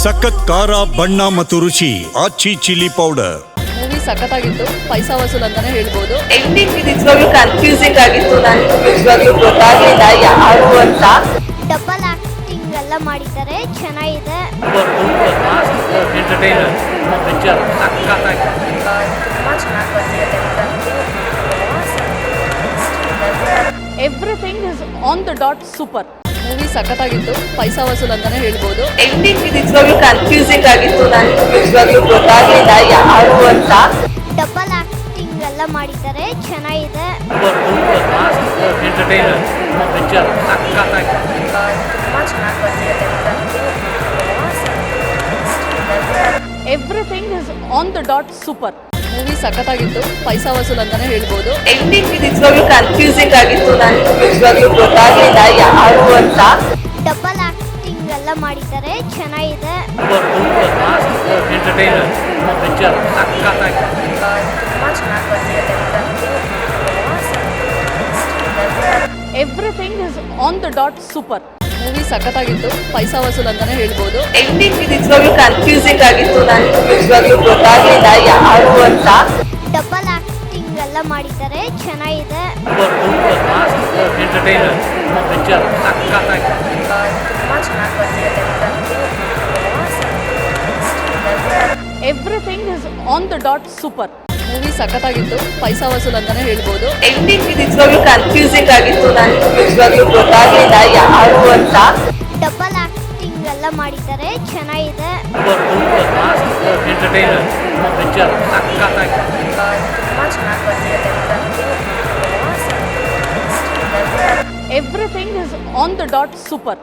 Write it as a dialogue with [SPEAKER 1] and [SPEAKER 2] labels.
[SPEAKER 1] ಸಖತ್ ಖಾರ ಬಣ್ಣ ಮತ್ತು ರುಚಿ ಆಚಿ ಚಿಲ್ಲಿ ಪೌಡರ್.
[SPEAKER 2] ಮೂವಿ ಸಖತ್ತಾಗಿತ್ತು, ಪೈಸಾ ವಸೂಲ್ ಅಂತಾನೆ ಹೇಳ್ಬೋದು.
[SPEAKER 3] ಎಂಡಿಂಗ್ ನಿಜವಾಗ್ಲೂ ಕನ್ಫ್ಯೂಸಿಂಗ್ ಆಗಿತ್ತು. ನನಗೆ ನಿಜವಾಗ್ಲೂ ಗೊತ್ತಾಗಲಿಲ್ಲ ಯಾರು ಅಂತ.
[SPEAKER 4] ಡಬಲ್ ಆಕ್ಟಿಂಗ್ ಎಲ್ಲ ಮಾಡಿದ್ದಾರೆ, ಚೆನ್ನಾಗಿದೆ.
[SPEAKER 2] Everything is on the dot super. Movie ಸಖತ್ತಾಗಿತ್ತು, ಪೈಸಾ ವಸೂಲ್ ಅಂತಾನೆ ಹೇಳ್ಬೋದು.
[SPEAKER 3] ಎಂಡಿಂಗ್ ನಿಜವಾಗ್ಲೂ ಕನ್ಫ್ಯೂಸಿಂಗ್ ಆಗಿತ್ತು. ನನಗೆ ನಿಜವಾಗ್ಲೂ ಗೊತ್ತಾಗಲಿಲ್ಲ ಯಾರು ಅಂತ.
[SPEAKER 4] ಡಬಲ್ ಆಕ್ಟಿಂಗ್ ಎಲ್ಲ ಮಾಡಿದ್ದಾರೆ, ಚೆನ್ನಾಗಿದೆ.
[SPEAKER 2] Everything is on the dot super. Movie ಸಖತ್ತಾಗಿತ್ತು, ಪೈಸಾ ವಸೂಲ್ ಅಂತಾನೆ ಹೇಳ್ಬೋದು.
[SPEAKER 3] ಎಂಡಿಂಗ್ ನಿಜವಾಗ್ಲೂ ಕನ್ಫ್ಯೂಸಿಂಗ್ ಆಗಿತ್ತು. ನನಗೆ ನಿಜವಾಗ್ಲೂ ಗೊತ್ತಾಗಲಿಲ್ಲ ಯಾರು ಅಂತ.
[SPEAKER 4] ಡಬಲ್ ಆಕ್ಟಿಂಗ್ ಎಲ್ಲ ಮಾಡಿದ್ದಾರೆ, ಚೆನ್ನಾಗಿದೆ.
[SPEAKER 2] Everything is on the dot super. Movie ಸಖತ್ತಾಗಿತ್ತು, ಪೈಸಾ ವಸೂಲ್ ಅಂತಾನೆ ಹೇಳ್ಬೋದು.
[SPEAKER 3] ಎಂಡಿಂಗ್ ನಿಜವಾಗ್ಲೂ ಕನ್ಫ್ಯೂಸಿಂಗ್ ಆಗಿತ್ತು. ನನಗೆ ನಿಜವಾಗ್ಲೂ ಗೊತ್ತಾಗಲಿಲ್ಲ ಯಾರು ಅಂತ.
[SPEAKER 4] ಡಬಲ್ ಆಕ್ಟಿಂಗ್ ಎಲ್ಲ ಮಾಡಿದ್ದಾರೆ, ಚೆನ್ನಾಗಿದೆ.
[SPEAKER 2] Everything is on the dot super. Movie ಸಖತ್ತಾಗಿತ್ತು, ಪೈಸಾ ವಸೂಲ್ ಅಂತಾನೆ ಹೇಳ್ಬೋದು.
[SPEAKER 3] ಎಂಡಿಂಗ್ ನಿಜವಾಗ್ಲೂ ಕನ್ಫ್ಯೂಸಿಂಗ್ ಆಗಿತ್ತು. ನನಗೆ ನಿಜವಾಗ್ಲೂ ಗೊತ್ತಾಗಲಿಲ್ಲ ಯಾರು ಅಂತ.
[SPEAKER 4] ಡಬಲ್ ಆಕ್ಟಿಂಗ್ ಎಲ್ಲ ಮಾಡಿದ್ದಾರೆ, ಚೆನ್ನಾಗಿದೆ.
[SPEAKER 2] Everything is on the dot super.